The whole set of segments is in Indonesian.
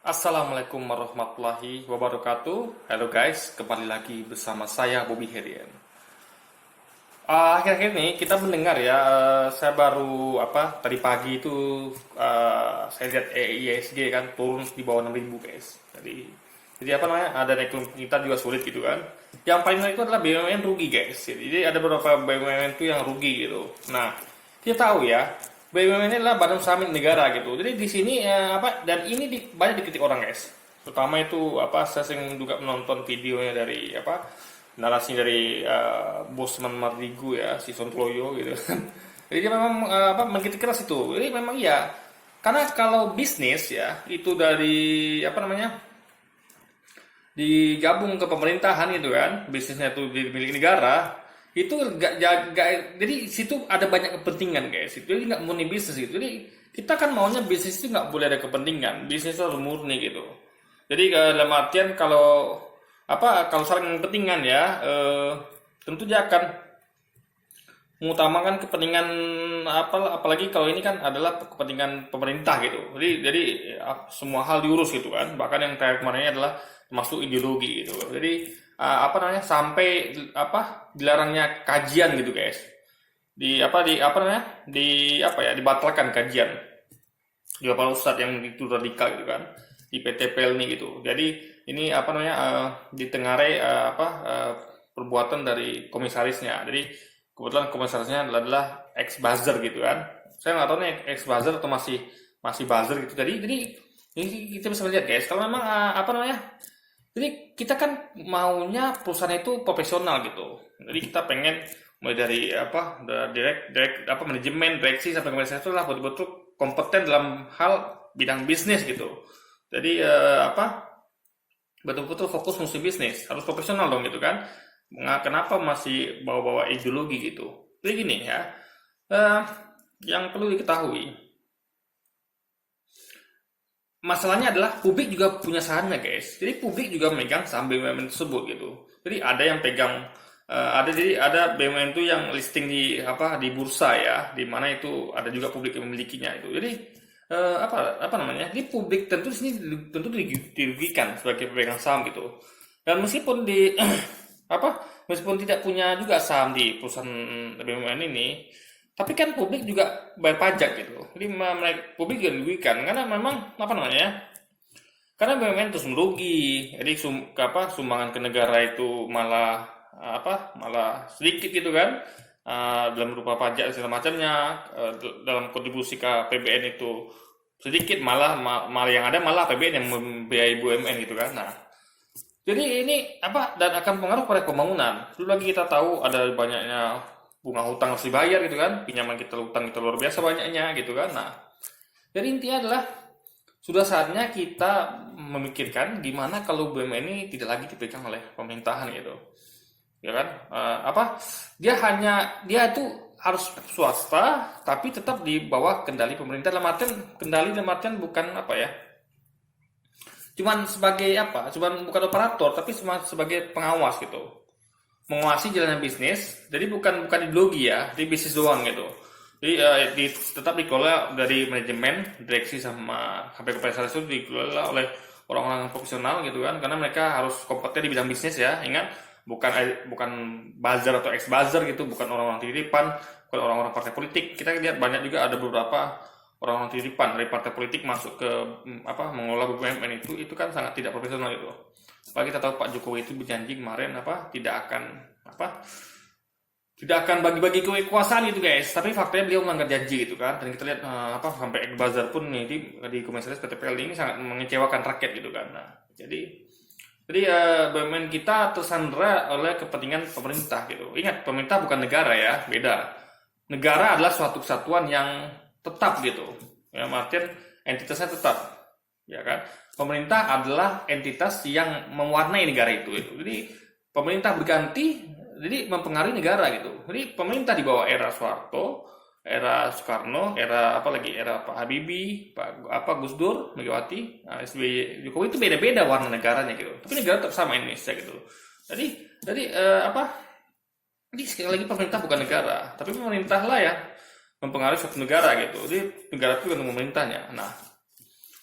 Assalamualaikum warahmatullahi wabarakatuh. Halo guys, kembali lagi bersama saya Bobby Herian. Akhir-akhir ini kita mendengar ya, saya baru tadi pagi itu saya lihat IISG kan turun di bawah 6.000 guys. Jadi apa namanya, ada naik turun kita juga sulit gitu kan. Yang paling menarik itu adalah BUMN rugi guys. Jadi ada beberapa BUMN itu yang rugi gitu. Nah, kita tahu ya, BUMN ini adalah badan usaha milik negara gitu. Jadi di sini dan ini banyak dikritik orang guys. Pertama itu saya sering juga menonton videonya dari narasi dari Bosman Mardigu ya, si Sontoloyo gitu kan. Jadi dia memang mengkritik keras itu. Jadi memang iya. Karena kalau bisnis ya itu dari digabung ke pemerintahan gitu kan, bisnisnya itu milik negara, itu jadi situ ada banyak kepentingan guys. Itu jadi nggak murni bisnis gitu. Jadi kita kan maunya bisnis itu nggak boleh ada kepentingan, bisnis itu harus murni gitu. Jadi dalam artian kalau saling kepentingan ya, tentu dia akan mengutamakan kepentingan apalagi kalau ini kan adalah kepentingan pemerintah gitu. Jadi semua hal diurus gitu kan. Bahkan yang terakhir kemarin ini adalah masuk ideologi gitu. Jadi sampai dilarangnya kajian gitu guys. Dibatalkan kajian di beberapa ustadz yang itu radikal gitu kan di PT Pelni gitu. Jadi ini ditengarai perbuatan dari komisarisnya. Jadi kebetulan komisarisnya adalah ex buzzer gitu kan. Saya nggak tahu nih ex buzzer atau masih buzzer gitu. Jadi ini kita bisa melihat guys, kalau memang jadi kita kan maunya perusahaan itu profesional gitu. Jadi kita pengen mulai dari direct manajemen, direksi sampai komisaris itu lah betul-betul kompeten dalam hal bidang bisnis gitu. Jadi betul-betul fokus musim bisnis, harus profesional dong gitu kan. Kenapa masih bawa-bawa ideologi gitu? Jadi gini ya, eh, yang perlu diketahui, masalahnya adalah publik juga punya sahamnya guys. Jadi publik juga megang saham BUMN tersebut gitu. Jadi ada yang pegang, ada BUMN itu yang listing di bursa ya, di mana itu ada juga publik yang memilikinya itu. Jadi apa namanya? Jadi publik tentu di sini tentu dirugikan sebagai pemegang saham gitu. Dan meskipun meskipun tidak punya juga saham di perusahaan BUMN ini, tapi kan publik juga bayar pajak gitu. Jadi publik juga dirugikan karena memang karena BUMN terus merugi. Jadi sumbangan ke negara itu malah sedikit gitu kan. Dalam berupa pajak dan segala macamnya, dalam kontribusi ke APBN itu sedikit, malah yang ada malah APBN yang membiayai BUMN gitu kan. Nah, jadi ini dan akan pengaruh pada pembangunan. Dulu lagi kita tahu ada banyaknya bunga hutang harus dibayar gitu kan, pinjaman kita hutang kita luar biasa banyaknya gitu kan. Nah, jadi intinya adalah sudah saatnya kita memikirkan gimana kalau BUMN ini tidak lagi dipegang oleh pemerintahan gitu, ya kan? Dia itu harus swasta tapi tetap di bawah kendali pemerintah, dalam artian bukan cuman bukan operator tapi sebagai pengawas gitu, mengawasi jalannya bisnis. Jadi bukan ideologi ya, di bisnis doang gitu. Jadi tetap dikelola dari manajemen, direksi sampai komisaris itu dikelola oleh orang-orang profesional gitu kan, karena mereka harus kompeten di bidang bisnis ya. Ingat, bukan buzzer atau ex buzzer gitu, bukan orang-orang titipan, bukan orang-orang partai politik. Kita lihat banyak juga ada beberapa orang-orang titipan dari partai politik masuk ke mengelola BUMN, itu kan sangat tidak profesional itu. Apalagi kita tahu Pak Jokowi itu berjanji kemarin tidak akan bagi-bagi kekuasaan gitu guys, tapi faktanya beliau melanggar janji gitu kan. Dan kita lihat sampai Ek Bazar pun nih di komisaris PT PLN ini sangat mengecewakan rakyat gitu kan. Nah, jadi BUMN kita tersandera oleh kepentingan pemerintah gitu. Ingat, pemerintah bukan negara ya, beda. Negara adalah suatu kesatuan yang tetap gitu. Ya, artian entitasnya tetap, ya kan? Pemerintah adalah entitas yang mewarnai negara itu. Jadi pemerintah berganti, jadi mempengaruhi negara gitu. Jadi pemerintah di bawah era Soeharto, era Soekarno, era Pak Habibie, Gus Dur, Megawati, SBY, Jokowi, itu beda-beda warna negaranya gitu. Tapi negara tetap sama Indonesia gitu. Jadi sekali lagi pemerintah bukan negara, tapi pemerintah lah ya mempengaruhi suatu negara gitu. Jadi negara itu kan pemerintahnya. Nah,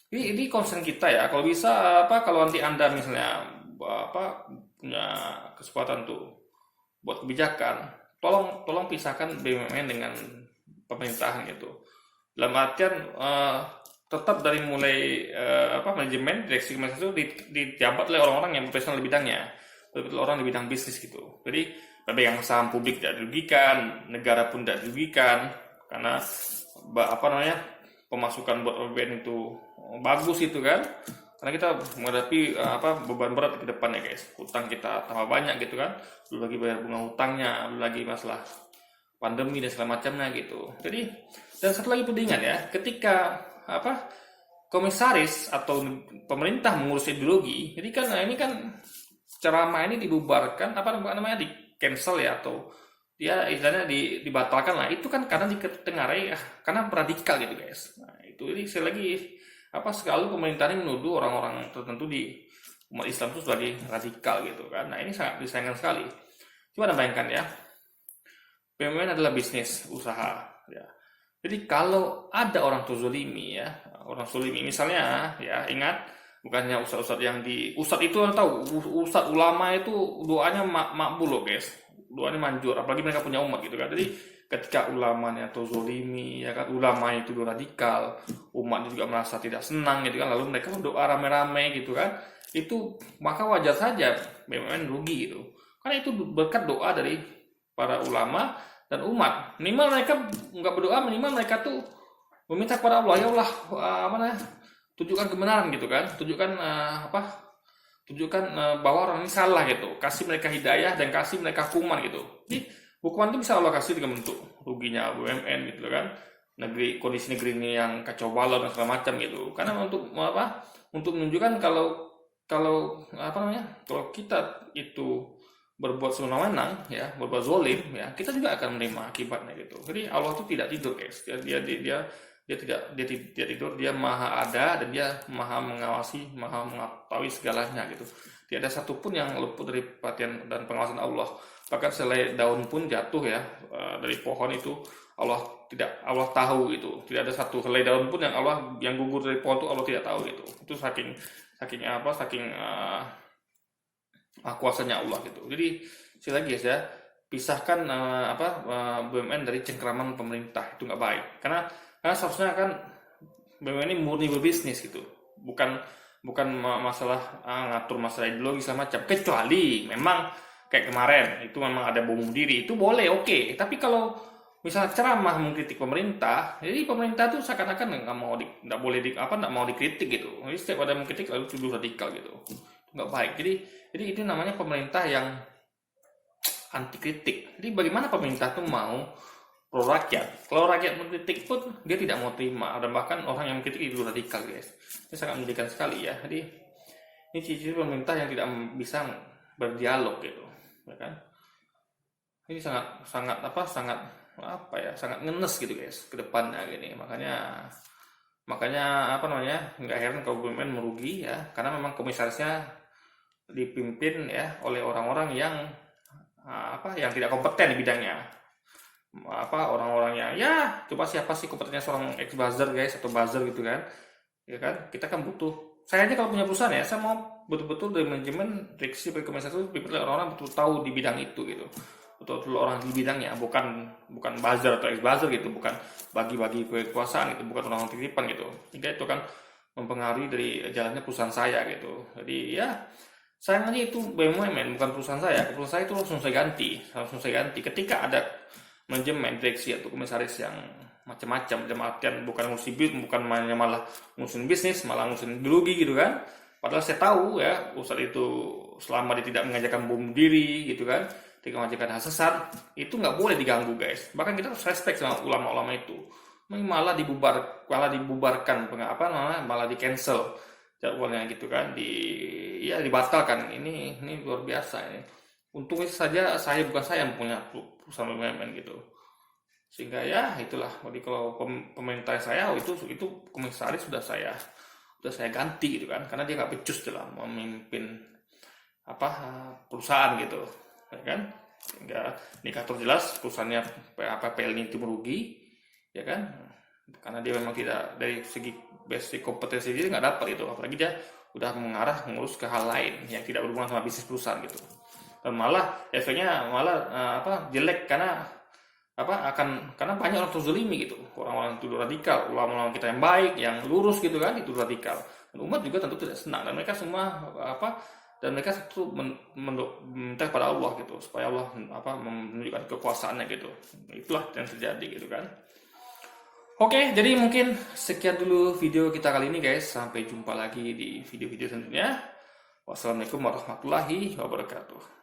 Ini concern kita ya. Kalau bisa apa kalau nanti Anda misalnya punya kesempatan tuh buat kebijakan, tolong tolong pisahkan BUMN dengan pemerintahan gitu. Dalam artian tetap dari mulai manajemen direksi kementerian itu dijabat oleh orang-orang yang profesional di bidangnya, betul orang di bidang bisnis gitu. Jadi pemegang saham publik tidak dirugikan, negara pun tidak dirugikan karena pemasukan buat OBN itu bagus itu kan, karena kita menghadapi beban berat ke depannya guys, hutang kita tambah banyak gitu kan, belum lagi bayar bunga hutangnya, belum lagi masalah pandemi dan segala macamnya gitu. Jadi dan satu lagi pentingan ya, ketika komisaris atau pemerintah mengurus ideologi, jadi kan ini kan ceramah ini dibubarkan di cancel ya, atau dia istilahnya dibatalkan lah, itu kan karena ditengarai karena radikal gitu guys. Nah itu ini sekali lagi selalu pemerintah ini menuduh orang-orang tertentu di umat Islam itu sebagai radikal gitu kan. Nah ini sangat disayangkan sekali. Coba bayangkan ya, BUMN adalah bisnis usaha ya. Jadi kalau ada orang terzolimi ya, orang zolimi misalnya ya, ingat bukannya ustadz-ustadz yang di ustadz itu tahu, ustadz ulama itu doanya makbul loh guys, doanya manjur, apalagi mereka punya umat gitu kan. Jadi ketika ulamanya atau zolimi ya kan, ulama itu radikal, umat juga merasa tidak senang gitu kan, lalu mereka berdoa rame-rame gitu kan, itu maka wajar saja BUMN rugi gitu, karena itu berkat doa dari para ulama dan umat. Minimal mereka nggak berdoa, minimal mereka tuh meminta kepada Allah, ya Allah tunjukkan kebenaran gitu kan, tunjukkan bahwa orang ini salah gitu, kasih mereka hidayah dan kasih mereka hukuman gitu. Jadi hukuman itu bisa Allah kasih dengan bentuk ruginya BUMN gitu kan, kondisi negeri ini yang kacau balau dan segala macam gitu. Karena untuk menunjukkan kalau kalau kita itu berbuat semena-mena ya, berbuat zolim ya, kita juga akan menerima akibatnya gitu. Jadi Allah itu tidak tidur guys, dia tidak tidur, dia maha ada dan dia maha mengawasi, maha mengetahui segalanya gitu. Tidak ada satupun yang luput dari perhatian dan pengawasan Allah. Bahkan selai daun pun jatuh ya dari pohon itu, Allah tahu itu. Tidak ada satu helai daun pun yang gugur dari pohon itu Allah tidak tahu gitu. Itu saking kuasanya Allah gitu. Jadi sekali lagi ya, pisahkan BUMN dari cengkraman pemerintah, itu nggak baik. Karena seharusnya kan BUMN ini murni berbisnis gitu, bukan masalah ngatur masalah ideologi segala macam. Kecuali memang kayak kemarin itu memang ada bom diri, itu boleh oke. Tapi kalau misalnya ceramah mengkritik pemerintah, jadi pemerintah tuh seakan-akan nggak mau dikritik gitu. Jadi setiap ada mengkritik lalu tuduh radikal gitu, nggak baik. Jadi itu namanya pemerintah yang anti kritik. Jadi bagaimana pemerintah tuh mau pro rakyat? Kalau rakyat mengkritik pun dia tidak mau terima, dan bahkan orang yang mengkritik itu radikal guys. Ini sangat menyedihkan sekali ya. Jadi ini ciri-ciri pemerintah yang tidak bisa berdialog gitu, ya kan? Ini sangat ngenes gitu guys ke depannya gini. Makanya nggak heran kalau BUMN merugi ya, karena memang komisarisnya dipimpin ya oleh orang-orang yang yang tidak kompeten di bidangnya. Orang-orang yang ya coba siapa sih kompetennya seorang ex buzzer guys, atau buzzer gitu kan, ya kan. Kita kan butuh, saya aja kalau punya perusahaan ya, saya mau betul-betul dari manajemen direksi komisaris itu dipimpin oleh orang-orang betul tahu di bidang itu gitu, betul-betul orang di bidangnya, bukan buzzer atau ex buzzer gitu, bukan bagi-bagi kekuasaan gitu, bukan orang titipan gitu. Hingga itu kan mempengaruhi dari jalannya perusahaan saya gitu. Jadi ya sayangnya itu BUMN bukan perusahaan saya itu langsung saya ganti ketika ada manajemen direksi atau komisaris yang macam-macam, dalam artian bukan ngurusin bisnis, bukan malah ngurusin bisnis, malah ngurusin ideologi gitu kan. Padahal saya tahu ya ustadz itu selama dia tidak mengajarkan bom diri gitu kan, tidak mengajarkan hal sesat, itu nggak boleh diganggu guys. Bahkan kita harus respect sama ulama-ulama itu. Malah dibubarkan malah di cancel jadwalnya gitu kan, dibatalkan. Ini luar biasa ini. Untungnya saja bukan saya yang punya perusahaan BUMN gitu, sehingga ya itulah. Jadi kalau pemerintah saya itu komisaris sudah saya ganti gitu kan, karena dia nggak becus dalam memimpin perusahaan gitu, ya kan. Sehingga indikator jelas perusahaannya PLN itu merugi, ya kan, karena dia memang tidak dari segi basic kompetensi dia nggak dapat itu, apalagi dia udah mengarah mengurus ke hal lain yang tidak berhubungan sama bisnis perusahaan gitu. Dan malah efeknya malah jelek karena karena banyak orang terzolimi gitu, orang-orang tuduh radikal, ulama-ulama kita yang baik, yang lurus gitu kan, itu radikal. Dan umat juga tentu tidak senang, dan mereka semua dan mereka satu minta kepada Allah gitu, supaya Allah menunjukkan kekuasaannya gitu. Itulah yang terjadi gitu kan. Oke, jadi mungkin sekian dulu video kita kali ini guys. Sampai jumpa lagi di video-video selanjutnya. Wassalamualaikum warahmatullahi wabarakatuh.